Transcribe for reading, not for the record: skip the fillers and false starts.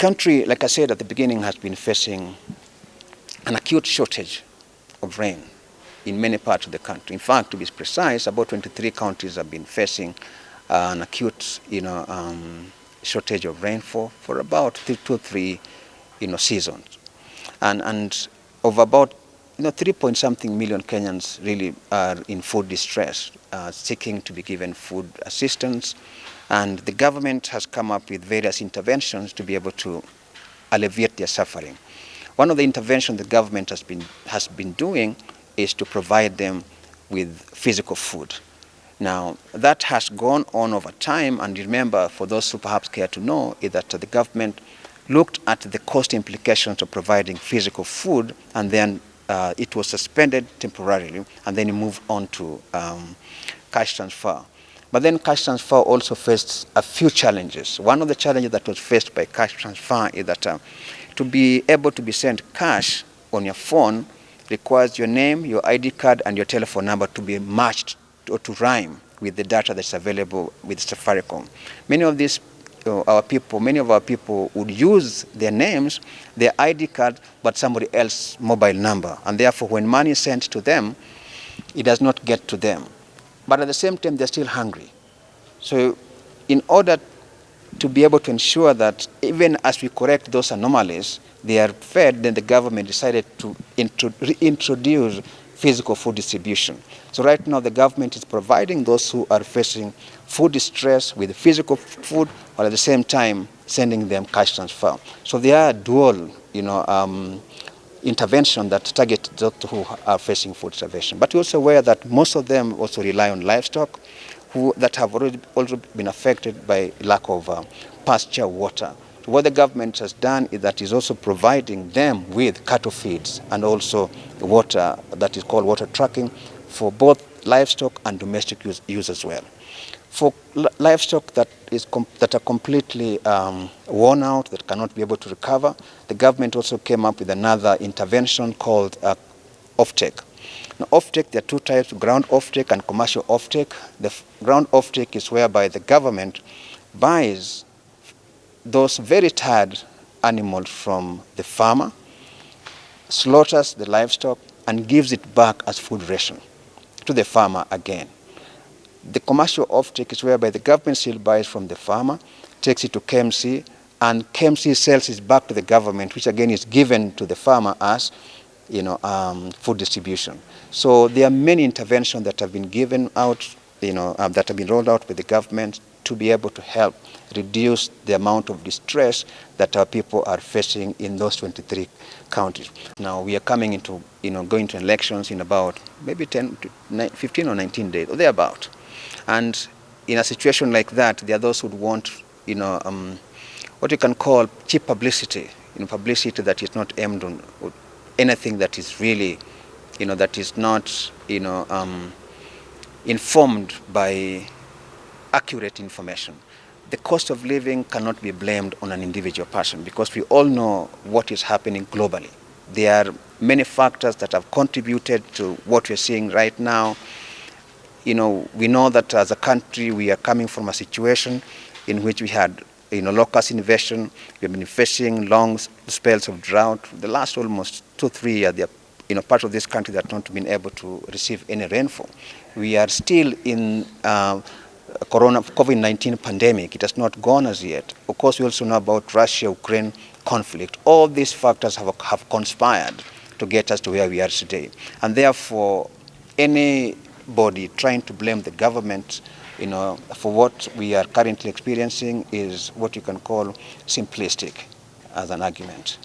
country, like I said at the beginning, has been facing an acute shortage of rain in many parts of the country. In fact, to be precise, about 23 counties have been facing an acute, shortage of rainfall for about 2 or 3, seasons. And of about 3 point something million Kenyans really are in food distress, seeking to be given food assistance. And the government has come up with various interventions to be able to alleviate their suffering. One of the interventions the government has been doing is to provide them with physical food. Now, that has gone on over time, and remember, for those who perhaps care to know, is that the government looked at the cost implications of providing physical food, and then it was suspended temporarily, and then it moved on to cash transfer. But then cash transfer also faced a few challenges. One of the challenges that was faced by cash transfer is that to be able to be sent cash on your phone requires your name, your ID card, and your telephone number to be matched or to rhyme with the data that's available with Safaricom. Many of our people would use their names, their ID card, but somebody else's mobile number. And therefore, when money is sent to them, it does not get to them. But at the same time, they're still hungry. So in order to be able to ensure that even as we correct those anomalies, they are fed, then the government decided to reintroduce physical food distribution. So right now the government is providing those who are facing food distress with physical food, while at the same time sending them cash transfer. So they are dual, intervention that target those who are facing food starvation. But we're also aware that most of them also rely on livestock that have already also been affected by lack of pasture water. So what the government has done is that is also providing them with cattle feeds and also water that is called water tracking for both livestock and domestic use as well. For livestock that are completely worn out, that cannot be able to recover, the government also came up with another intervention called offtake. Now, offtake, there are two types: ground offtake and commercial offtake. The ground offtake is whereby the government buys those very tired animals from the farmer, slaughters the livestock, and gives it back as food ration to the farmer again. The commercial offtake is whereby the government still buys from the farmer, takes it to KMC, and KMC sells it back to the government, which again is given to the farmer as food distribution. So there are many interventions that have been given out, that have been rolled out with the government to be able to help reduce the amount of distress that our people are facing in those 23 counties. Now we are coming into, going to elections in about maybe 15 or 19 days, or thereabout. And in a situation like that, there are those who would want, what you can call cheap publicity, publicity that is not aimed on anything that is really, that is not, informed by accurate information. The cost of living cannot be blamed on an individual person because we all know what is happening globally. There are many factors that have contributed to what we're seeing right now. We know that as a country we are coming from a situation in which we had locust invasion. We have been facing long spells of drought. The last almost 2-3 years, there are parts of this country that have not been able to receive any rainfall. We are still in COVID-19 pandemic. It has not gone as yet. Of course, we also know about Russia-Ukraine conflict. All these factors have conspired to get us to where we are today. And therefore, anybody trying to blame the government for what we are currently experiencing is what you can call simplistic as an argument.